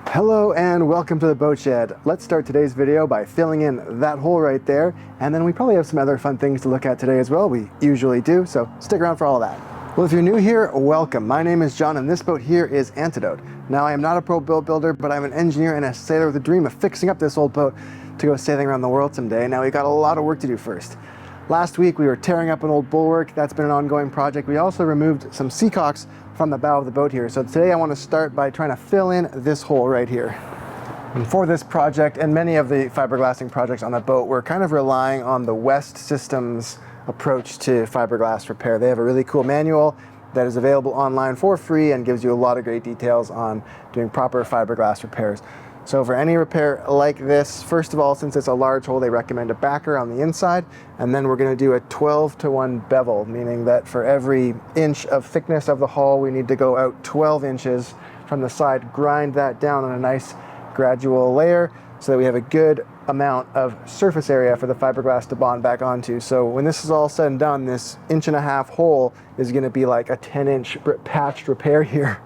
Hello and welcome to the boat shed. Let's start today's video by filling in that hole right there, and then we probably have some other fun things to look at today as well. We usually do, so stick around for all of that. Well, if you're new here, welcome. My name is John and this boat here is Antidote. Now, I am not a pro boat builder, but I'm an engineer and a sailor with a dream of fixing up this old boat to go sailing around the world someday. Now, we got a lot of work to do first. Last week we were tearing up an old bulwark. That's been an ongoing project. We also removed some seacocks from the bow of the boat here. So today I want to start by trying to fill in this hole right here. And for this project and many of the fiberglassing projects on the boat, we're kind of relying on the West Systems approach to fiberglass repair. They have a really cool manual that is available online for free and gives you a lot of great details on doing proper fiberglass repairs. So for any repair like this, first of all, since it's a large hole, they recommend a backer on the inside, and then we're going to do a 12-to-1 bevel, meaning that for every inch of thickness of the hull, we need to go out 12 inches from the side, grind that down on a nice gradual layer so that we have a good amount of surface area for the fiberglass to bond back onto. So when this is all said and done, this 1.5-inch hole is going to be like a 10-inch patched repair here.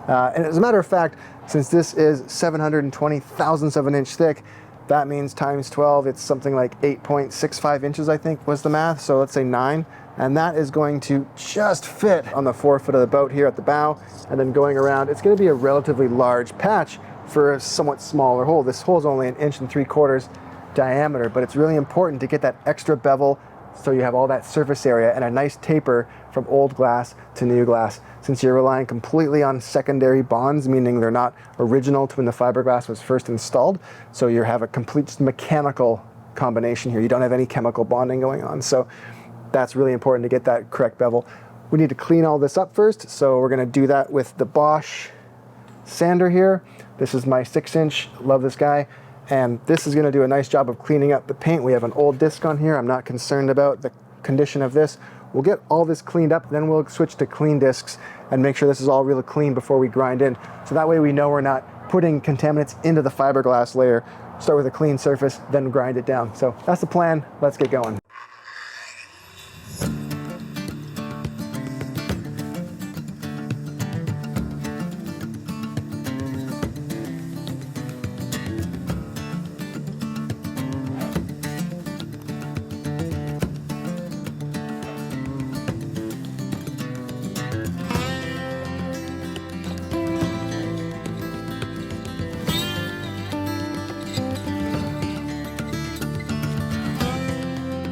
And as a matter of fact, since this is 720 thousandths of an inch thick, that means times 12, it's something like 8.65 inches, I think was the math. So let's say 9. And that is going to just fit on the forefoot of the boat here at the bow. And then going around, it's going to be a relatively large patch for a somewhat smaller hole. This hole is only 1.75 inches diameter, but it's really important to get that extra bevel so you have all that surface area and a nice taper from old glass to new glass. Since you're relying completely on secondary bonds, meaning they're not original to when the fiberglass was first installed, so you have a complete mechanical combination here. You don't have any chemical bonding going on. So that's really important to get that correct bevel. We need to clean all this up first, so we're gonna do that with the Bosch sander here. This is my 6-inch, love this guy. And this is going to do a nice job of cleaning up the paint. We have an old disc on here. I'm not concerned about the condition of this. We'll get all this cleaned up, then we'll switch to clean discs and make sure this is all really clean before we grind in. So that way we know we're not putting contaminants into the fiberglass layer. Start with a clean surface, then grind it down. So that's the plan. Let's get going.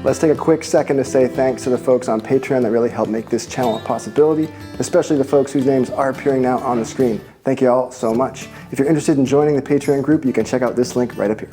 Let's take a quick second to say thanks to the folks on Patreon that really help make this channel a possibility, especially the folks whose names are appearing now on the screen. Thank you all so much. If you're interested in joining the Patreon group, you can check out this link right up here.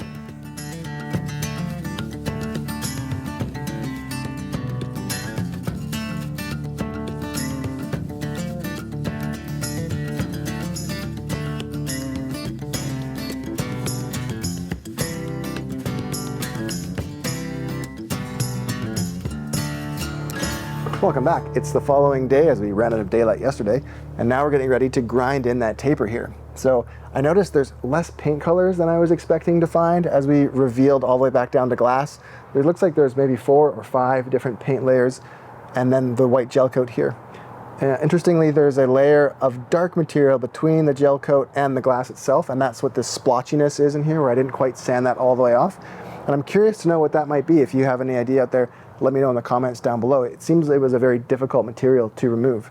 Welcome back. It's the following day as we ran out of daylight yesterday, and now we're getting ready to grind in that taper here. So I noticed there's less paint colors than I was expecting to find as we revealed all the way back down to glass. It looks like there's maybe 4 or 5 different paint layers and then the white gel coat here. Interestingly, there's a layer of dark material between the gel coat and the glass itself, and that's what this splotchiness is in here, where I didn't quite sand that all the way off. And I'm curious to know what that might be. If you have any idea out there, let me know in the comments down below. It seems it was a very difficult material to remove.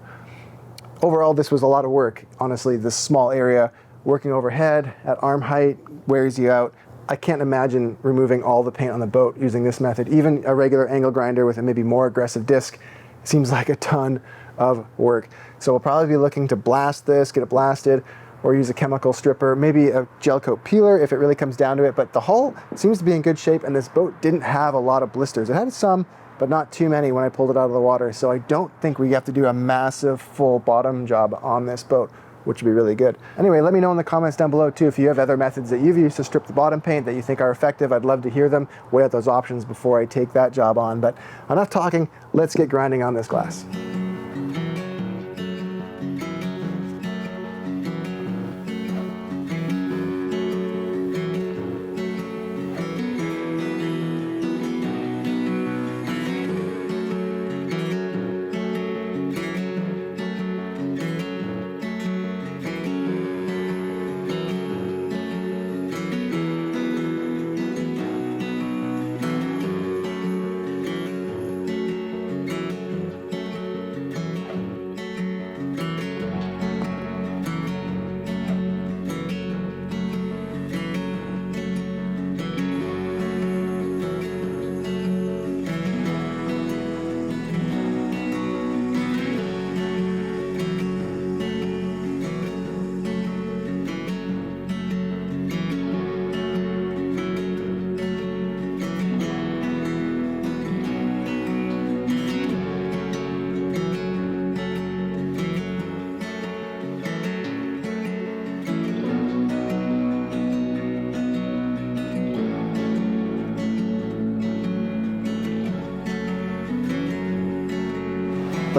Overall, this was a lot of work. Honestly, this small area, working overhead at arm height, wears you out. I can't imagine removing all the paint on the boat using this method. Even a regular angle grinder with a maybe more aggressive disc seems like a ton of work. So we'll probably be looking to blast this, get it blasted, or use a chemical stripper, maybe a gel coat peeler if it really comes down to it. But the hull seems to be in good shape, and this boat didn't have a lot of blisters. It had some, but not too many when I pulled it out of the water. So I don't think we have to do a massive full bottom job on this boat, which would be really good. Anyway, let me know in the comments down below too if you have other methods that you've used to strip the bottom paint that you think are effective. I'd love to hear them. Weigh out those options before I take that job on. But enough talking, let's get grinding on this glass.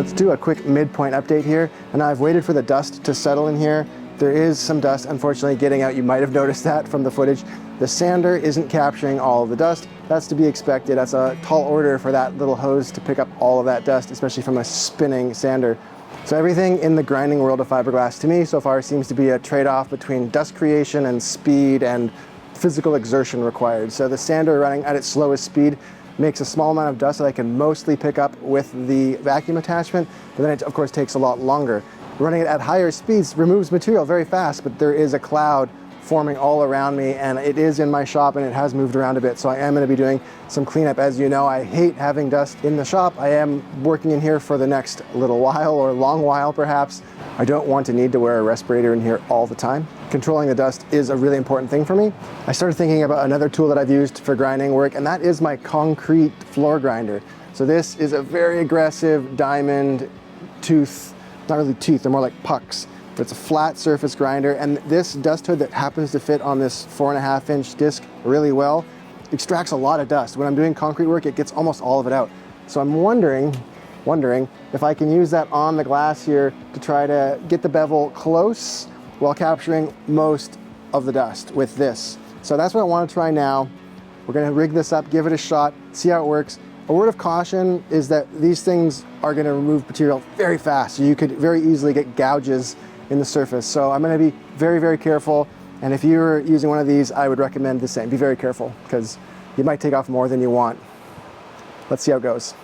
Let's do a quick midpoint update here. And I've waited for the dust to settle in here. There is some dust, unfortunately, getting out. You might have noticed that from the footage. The sander isn't capturing all of the dust. That's to be expected. That's a tall order for that little hose to pick up all of that dust, especially from a spinning sander. So everything in the grinding world of fiberglass to me so far seems to be a trade-off between dust creation and speed and physical exertion required. So the sander running at its slowest speed makes a small amount of dust that I can mostly pick up with the vacuum attachment, but then it of course takes a lot longer. Running it at higher speeds removes material very fast, but there is a cloud forming all around me, and it is in my shop and it has moved around a bit, so I am going to be doing some cleanup. As you know, I hate having dust in the shop. I am working in here for the next little while, or long while perhaps. I don't want to need to wear a respirator in here all the time. Controlling the dust is a really important thing for me. I started thinking about another tool that I've used for grinding work, and that is my concrete floor grinder. So this is a very aggressive diamond tooth, not really teeth, they're more like pucks. But it's a flat surface grinder, and this dust hood that happens to fit on this 4.5-inch disc really well extracts a lot of dust. When I'm doing concrete work, it gets almost all of it out. So I'm wondering if I can use that on the glass here to try to get the bevel close while capturing most of the dust with this. So that's what I want to try now. We're going to rig this up, give it a shot, see how it works. A word of caution is that these things are going to remove material very fast. So you could very easily get gouges in the surface. So I'm going to be very, very careful. And if you're using one of these, I would recommend the same. Be very careful because you might take off more than you want. Let's see how it goes.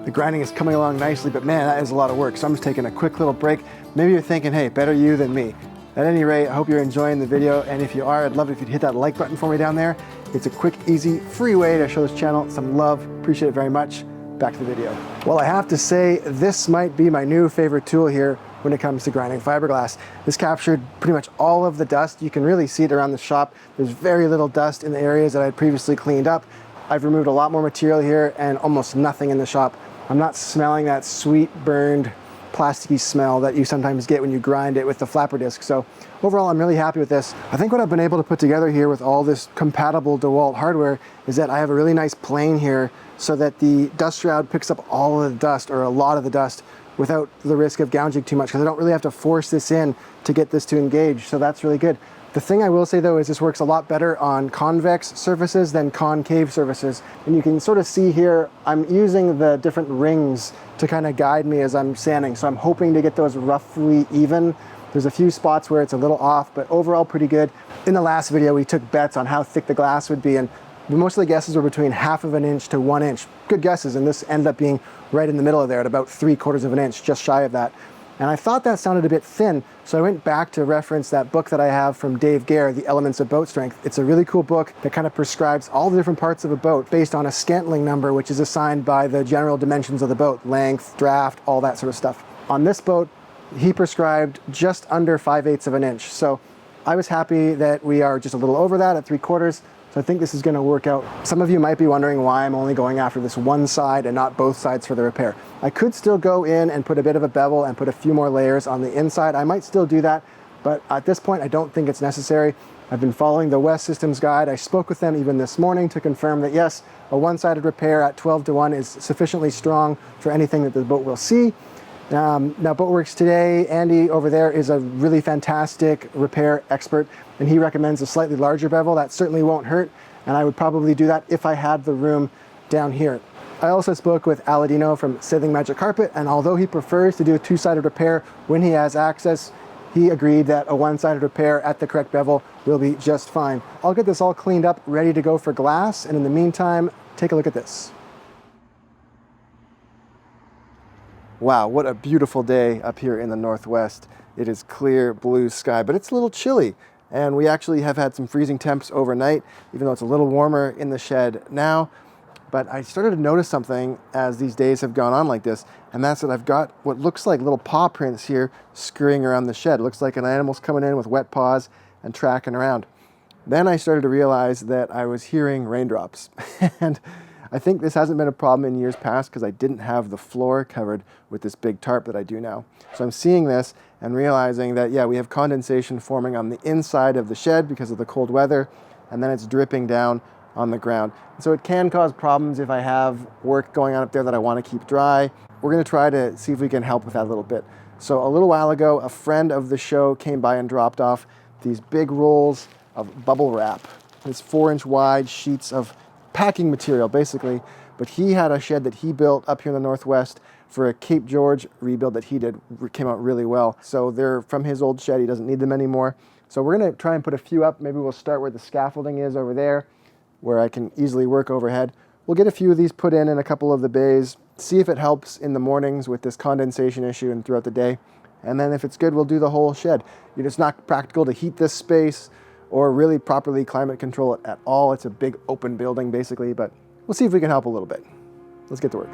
The grinding is coming along nicely, but man, that is a lot of work. So I'm just taking a quick little break. Maybe you're thinking, hey, better you than me. At any rate, I hope you're enjoying the video. And if you are, I'd love it if you'd hit that like button for me down there. It's a quick, easy, free way to show this channel some love. Appreciate it very much. Back to the video. Well, I have to say, this might be my new favorite tool here when it comes to grinding fiberglass. This captured pretty much all of the dust. You can really see it around the shop. There's very little dust in the areas that I had previously cleaned up. I've removed a lot more material here and almost nothing in the shop. I'm not smelling that sweet burned plasticky smell that you sometimes get when you grind it with the flapper disc. So overall, I'm really happy with this. I think what I've been able to put together here with all this compatible DeWalt hardware is that I have a really nice plane here so that the dust shroud picks up all of the dust or a lot of the dust without the risk of gouging too much, because I don't really have to force this in to get this to engage. So that's really good. The thing I will say though is this works a lot better on convex surfaces than concave surfaces. And you can sort of see here, I'm using the different rings to kind of guide me as I'm sanding. So I'm hoping to get those roughly even. There's a few spots where it's a little off, but overall pretty good. In the last video, we took bets on how thick the glass would be, and most of the guesses were between 1/2 inch to 1 inch. Good guesses, and this ended up being right in the middle of there at about 3/4 inch, just shy of that. And I thought that sounded a bit thin, so I went back to reference that book that I have from Dave Gare, The Elements of Boat Strength. It's a really cool book that kind of prescribes all the different parts of a boat based on a Scantling number, which is assigned by the general dimensions of the boat, length, draft, all that sort of stuff. On this boat, he prescribed just under 5/8 of an inch. So I was happy that we are just a little over that at 3/4. So I think this is going to work out. Some of you might be wondering why I'm only going after this one side and not both sides for the repair. I could still go in and put a bit of a bevel and put a few more layers on the inside. I might still do that, but at this point I don't think it's necessary. I've been following the West Systems guide. I spoke with them even this morning to confirm that yes, a one-sided repair at 12:1 is sufficiently strong for anything that the boat will see. Now Boatworks today, Andy over there is a really fantastic repair expert, and he recommends a slightly larger bevel. That certainly won't hurt, and I would probably do that if I had the room down here. I also spoke with Aladino from Sailing Magic Carpet, and although he prefers to do a two-sided repair when he has access, he agreed that a one-sided repair at the correct bevel will be just fine. I'll get this all cleaned up, ready to go for glass, and in the meantime, take a look at this. Wow, what a beautiful day up here in the Northwest. It is clear blue sky, but it's a little chilly. And we actually have had some freezing temps overnight, even though it's a little warmer in the shed now. But I started to notice something as these days have gone on like this, and that's that I've got what looks like little paw prints here scurrying around the shed. It looks like an animal's coming in with wet paws and tracking around. Then I started to realize that I was hearing raindrops. And I think this hasn't been a problem in years past because I didn't have the floor covered with this big tarp that I do now. So I'm seeing this and realizing that, yeah, we have condensation forming on the inside of the shed because of the cold weather, and then it's dripping down on the ground. So it can cause problems if I have work going on up there that I want to keep dry. We're going to try to see if we can help with that a little bit. So a little while ago, a friend of the show came by and dropped off these big rolls of bubble wrap. It's 4-inch wide sheets of packing material, basically. But he had a shed that he built up here in the Northwest for a Cape George rebuild that he did. It came out really well. So they're from his old shed. He doesn't need them anymore. So we're going to try and put a few up. Maybe we'll start where the scaffolding is over there, where I can easily work overhead. We'll get a few of these put in a couple of the bays, see if it helps in the mornings with this condensation issue and throughout the day. And then if it's good, we'll do the whole shed. It's not practical to heat this space or really properly climate control it at all. It's a big open building basically, but we'll see if we can help a little bit. Let's get to work.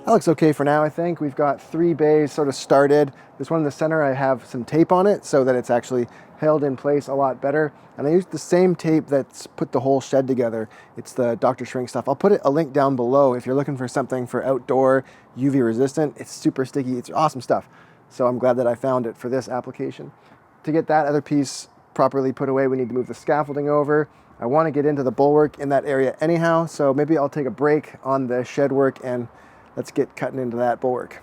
That looks okay for now, I think. We've got 3 bays sort of started. This one in the center, I have some tape on it so that it's actually held in place a lot better. And I used the same tape that's put the whole shed together. It's the Dr. Shrink stuff. I'll put a link down below if you're looking for something for outdoor, UV resistant. It's super sticky. It's awesome stuff. So I'm glad that I found it for this application. To get that other piece properly put away, we need to move the scaffolding over. I want to get into the bulwark in that area anyhow, so maybe I'll take a break on the shed work and let's get cutting into that bulwark.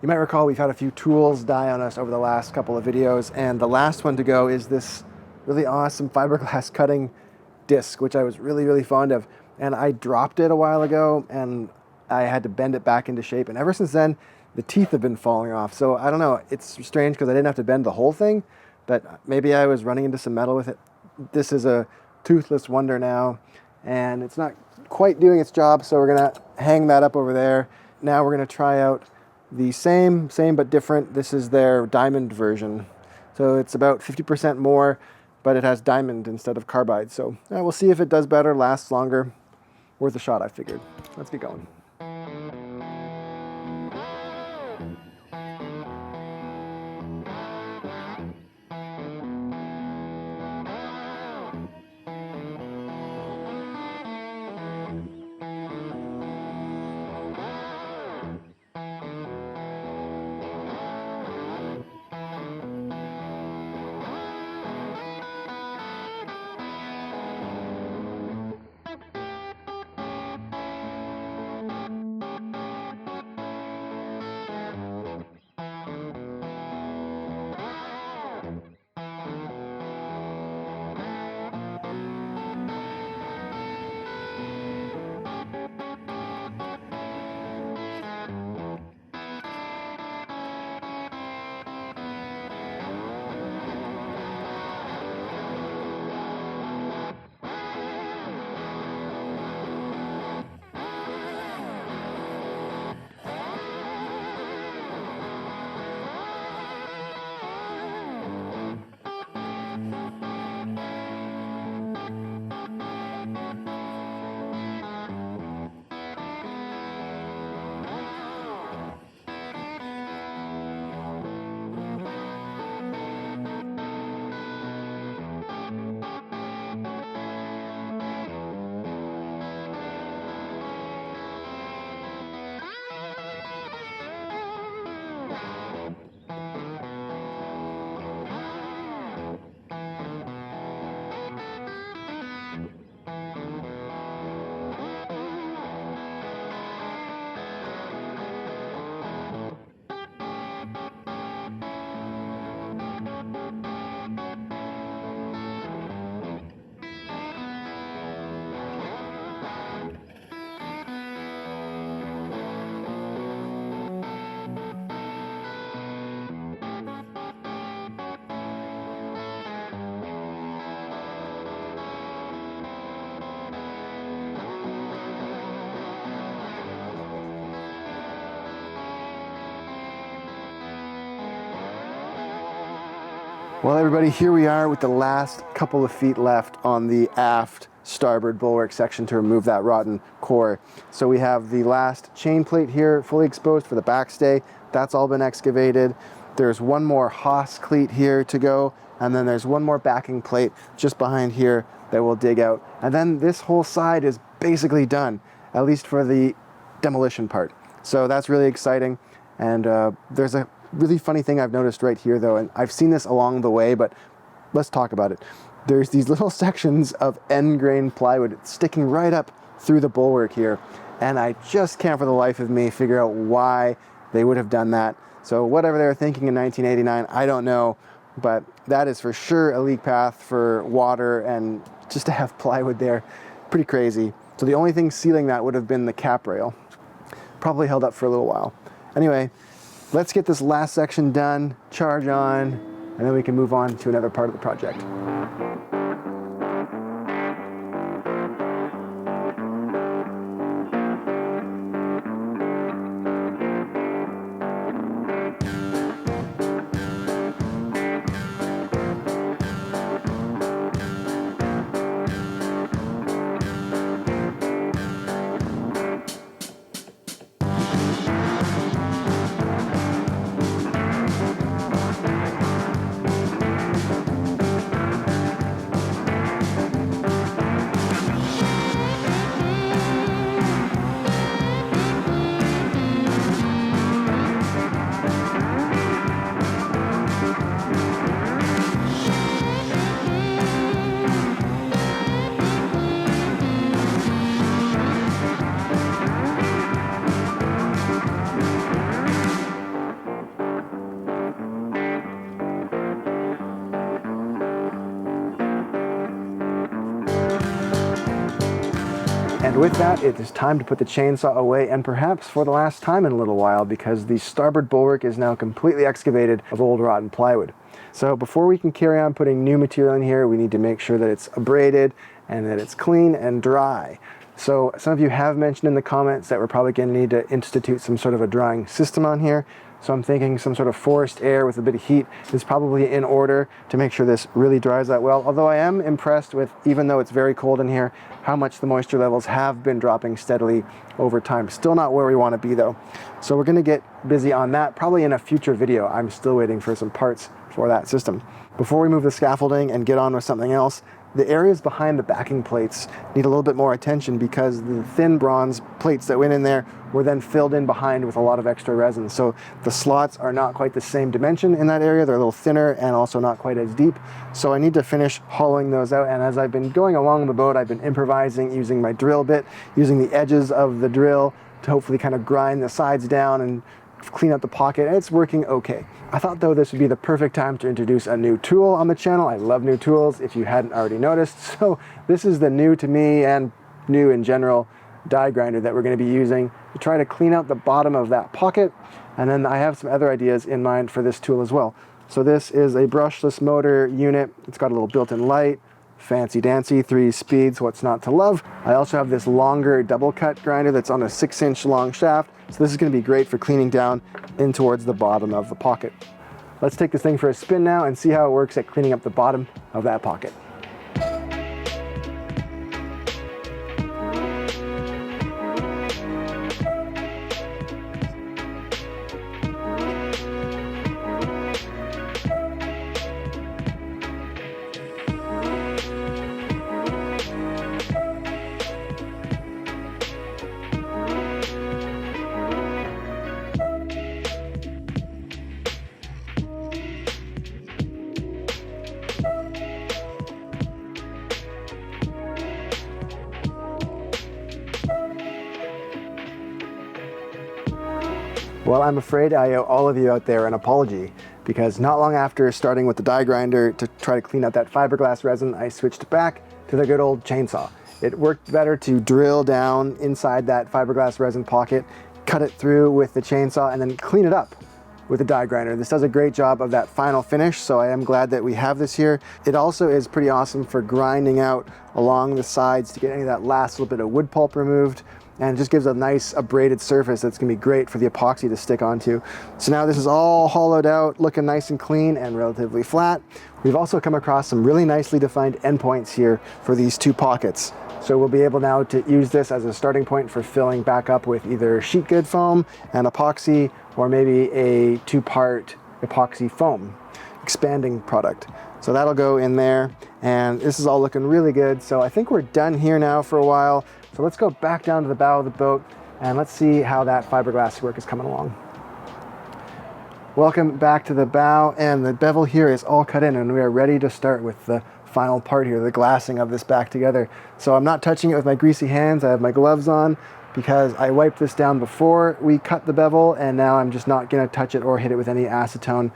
You might recall we've had a few tools die on us over the last couple of videos, and the last one to go is this really awesome fiberglass cutting disc, which I was really, really fond of. And I dropped it a while ago, and I had to bend it back into shape. And ever since then, the teeth have been falling off. So I don't know, it's strange because I didn't have to bend the whole thing, but maybe I was running into some metal with it. This is a toothless wonder now, and it's not quite doing its job, so we're gonna hang that up over there. Now we're gonna try out the same but different. This is their diamond version. So it's about 50% more, but it has diamond instead of carbide. So we'll see if it does better, lasts longer. Worth a shot, I figured. Let's get going. Well, everybody, here we are with the last couple of feet left on the aft starboard bulwark section to remove that rotten core. So we have the last chain plate here fully exposed for the backstay. That's all been excavated. There's one more hawse cleat here to go, and then there's one more backing plate just behind here that we'll dig out. And then this whole side is basically done, at least for the demolition part. So that's really exciting. And there's a really funny thing I've noticed right here though, and I've seen this along the way, but let's talk about it. There's these little sections of end grain plywood sticking right up through the bulwark here, and I just can't for the life of me figure out why they would have done that. So whatever they were thinking in 1989, I don't know, but that is for sure a leak path for water, and just to have plywood there, pretty crazy. So the only thing sealing that would have been the cap rail. Probably held up for a little while. Anyway, let's get this last section done, charge on, and then we can move on to another part of the project. And with that, it is time to put the chainsaw away, and perhaps for the last time in a little while, because the starboard bulwark is now completely excavated of old rotten plywood. So before we can carry on putting new material in here, we need to make sure that it's abraded and that it's clean and dry. So some of you have mentioned in the comments that we're probably going to need to institute some sort of a drying system on here. So I'm thinking some sort of forced air with a bit of heat is probably in order to make sure this really dries out well. Although I am impressed with, even though it's very cold in here, how much the moisture levels have been dropping steadily over time. Still not where we want to be though. So we're going to get busy on that probably in a future video. I'm still waiting for some parts for that system. Before we move the scaffolding and get on with something else, the areas behind the backing plates need a little bit more attention, because the thin bronze plates that went in there were then filled in behind with a lot of extra resin. So the slots are not quite the same dimension in that area. They're a little thinner and also not quite as deep. So I need to finish hollowing those out. And as I've been going along the boat, I've been improvising using my drill bit, using the edges of the drill to hopefully kind of grind the sides down and clean up the pocket, and it's working okay. I thought though this would be the perfect time to introduce a new tool on the channel. I love new tools, if you hadn't already noticed. So this is the new to me and new in general die grinder that we're going to be using to try to clean out the bottom of that pocket. And then I have some other ideas in mind for this tool as well. So this is a brushless motor unit. It's got a little built-in light, fancy dancy, 3 speeds, what's not to love. I also have this longer double cut grinder that's on a 6-inch long shaft. So this is going to be great for cleaning down in towards the bottom of the pocket. Let's take this thing for a spin now and see how it works at cleaning up the bottom of that pocket. Well, I'm afraid I owe all of you out there an apology, because not long after starting with the die grinder to try to clean out that fiberglass resin, I switched back to the good old chainsaw. It worked better to drill down inside that fiberglass resin pocket, cut it through with the chainsaw, and then clean it up with the die grinder. This does a great job of that final finish, so I am glad that we have this here. It also is pretty awesome for grinding out along the sides to get any of that last little bit of wood pulp removed. and it just gives a nice abraded surface that's gonna be great for the epoxy to stick onto. So now this is all hollowed out, looking nice and clean and relatively flat. We've also come across some really nicely defined endpoints here for these two pockets. So we'll be able now to use this as a starting point for filling back up with either sheet good foam and epoxy, or maybe a two-part epoxy foam expanding product. So that'll go in there, and this is all looking really good. So I think we're done here now for a while. So let's go back down to the bow of the boat and let's see how that fiberglass work is coming along. Welcome back to the bow, and the bevel here is all cut in, and we are ready to start with the final part here, the glassing of this back together. So I'm not touching it with my greasy hands. I have my gloves on because I wiped this down before we cut the bevel, and now I'm just not gonna touch it or hit it with any acetone.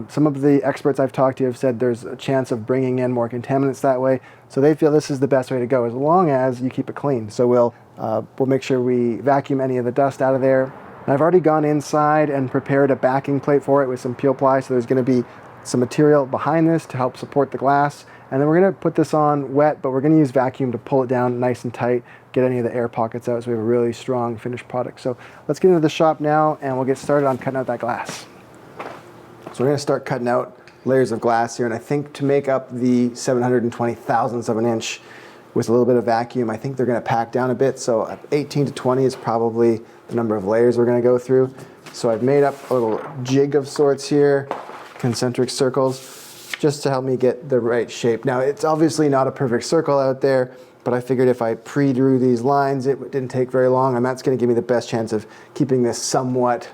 Some of the experts I've talked to have said there's a chance of bringing in more contaminants that way, so they feel this is the best way to go as long as you keep it clean. So we'll make sure we vacuum any of the dust out of there. And I've already gone inside and prepared a backing plate for it with some peel ply, so there's going to be some material behind this to help support the glass. And then we're going to put this on wet, but we're going to use vacuum to pull it down nice and tight, get any of the air pockets out so we have a really strong finished product. So let's get into the shop now and we'll get started on cutting out that glass. So we're going to start cutting out layers of glass here, and I think to make up the 720 thousandths of an inch with a little bit of vacuum, I think they're going to pack down a bit. So 18 to 20 is probably the number of layers we're going to go through. So I've made up a little jig of sorts here, concentric circles, just to help me get the right shape. Now it's obviously not a perfect circle out there, but I figured if I pre-drew these lines, it didn't take very long, and that's going to give me the best chance of keeping this somewhat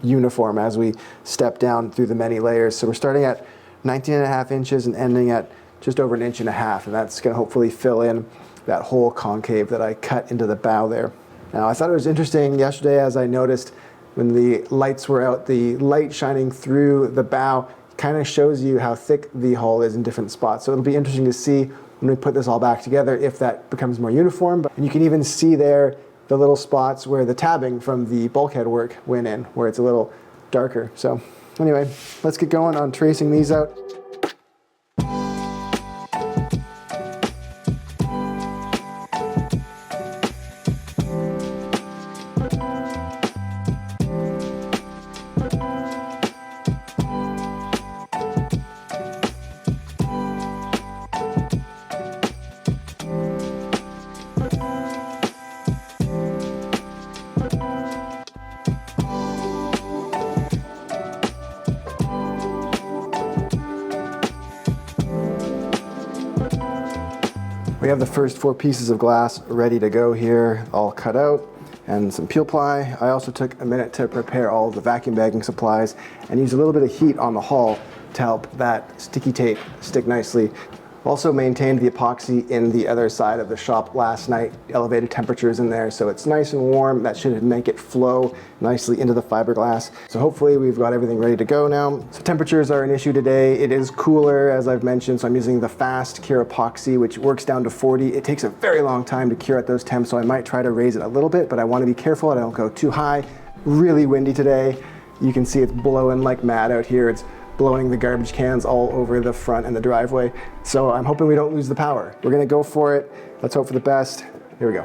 uniform as we step down through the many layers. So we're starting at 19.5 inches and ending at just over 1.5 inches, and that's going to hopefully fill in that whole concave that I cut into the bow there. Now I thought it was interesting yesterday as I noticed when the lights were out, the light shining through the bow kind of shows you how thick the hull is in different spots. So it'll be interesting to see when we put this all back together if that becomes more uniform. And you can even see there the little spots where the tabbing from the bulkhead work went in, where it's a little darker. So anyway, let's get going on tracing these out. We have the first 4 pieces of glass ready to go here, all cut out, and some peel ply. I also took a minute to prepare all the vacuum bagging supplies and use a little bit of heat on the hull to help that sticky tape stick nicely. Also maintained the epoxy in the other side of the shop last night, elevated temperatures in there, so it's nice and warm. That should make it flow nicely into the fiberglass. So hopefully we've got everything ready to go now. So temperatures are an issue today. It is cooler, as I've mentioned, so I'm using the fast cure epoxy, which works down to 40. It takes a very long time to cure at those temps, so I might try to raise it a little bit, but I want to be careful I don't go too high. Really windy today. You can see it's blowing like mad out here. It's blowing the garbage cans all over the front and the driveway. So I'm hoping we don't lose the power. We're gonna go for it. Let's hope for the best. Here we go.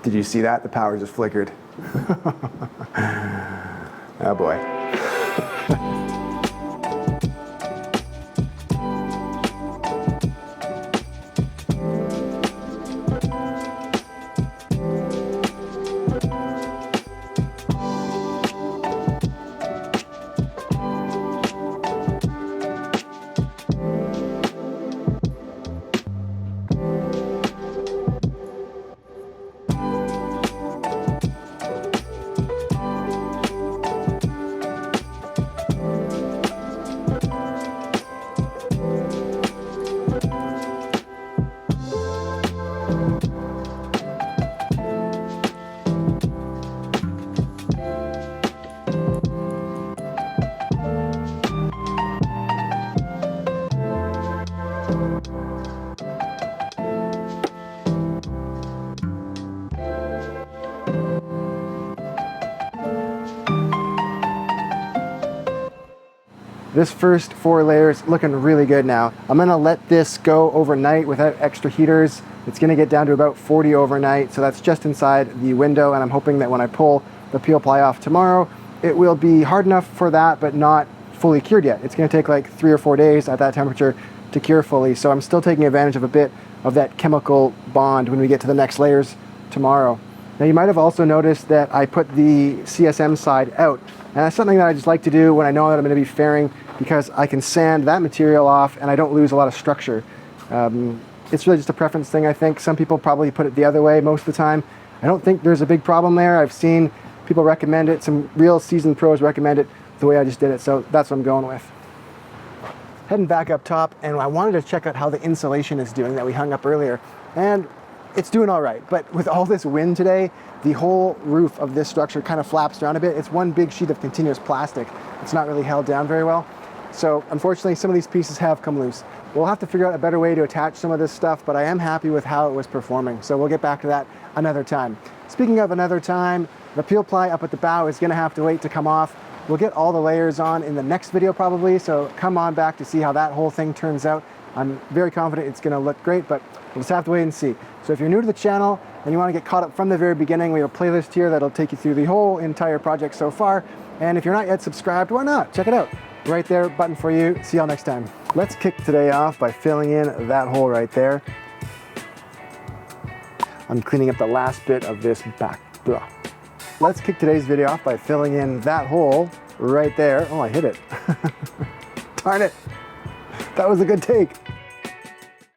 Did you see that? The power just flickered. Oh boy. This first 4 layers looking really good now. I'm gonna let this go overnight without extra heaters. It's gonna get down to about 40 overnight, so that's just inside the window, and I'm hoping that when I pull the peel ply off tomorrow, it will be hard enough for that, but not fully cured yet. It's gonna take like 3 or 4 days at that temperature to cure fully, so I'm still taking advantage of a bit of that chemical bond when we get to the next layers tomorrow. Now you might have also noticed that I put the CSM side out, and that's something that I just like to do when I know that I'm gonna be fairing, because I can sand that material off and I don't lose a lot of structure. It's really just a preference thing, I think. Some people probably put it the other way most of the time. I don't think there's a big problem there. I've seen people recommend it, some real seasoned pros recommend it the way I just did it, so that's what I'm going with. Heading back up top, and I wanted to check out how the insulation is doing that we hung up earlier, and it's doing all right. But with all this wind today, the whole roof of this structure kind of flaps around a bit. It's one big sheet of continuous plastic. It's not really held down very well. So unfortunately, some of these pieces have come loose. We'll have to figure out a better way to attach some of this stuff, but I am happy with how it was performing. So we'll get back to that another time. Speaking of another time, the peel ply up at the bow is gonna have to wait to come off. We'll get all the layers on in the next video probably, so come on back to see how that whole thing turns out. I'm very confident it's gonna look great, but we'll just have to wait and see. So if you're new to the channel and you wanna get caught up from the very beginning, we have a playlist here that'll take you through the whole entire project so far. And if you're not yet subscribed, why not? Check it out. Right there, button for you. See y'all next time. Let's kick today off by filling in that hole right there. I'm cleaning up the last bit of this back. Blah. Let's kick today's video off by filling in that hole right there. Oh, I hit it. Darn it. That was a good take.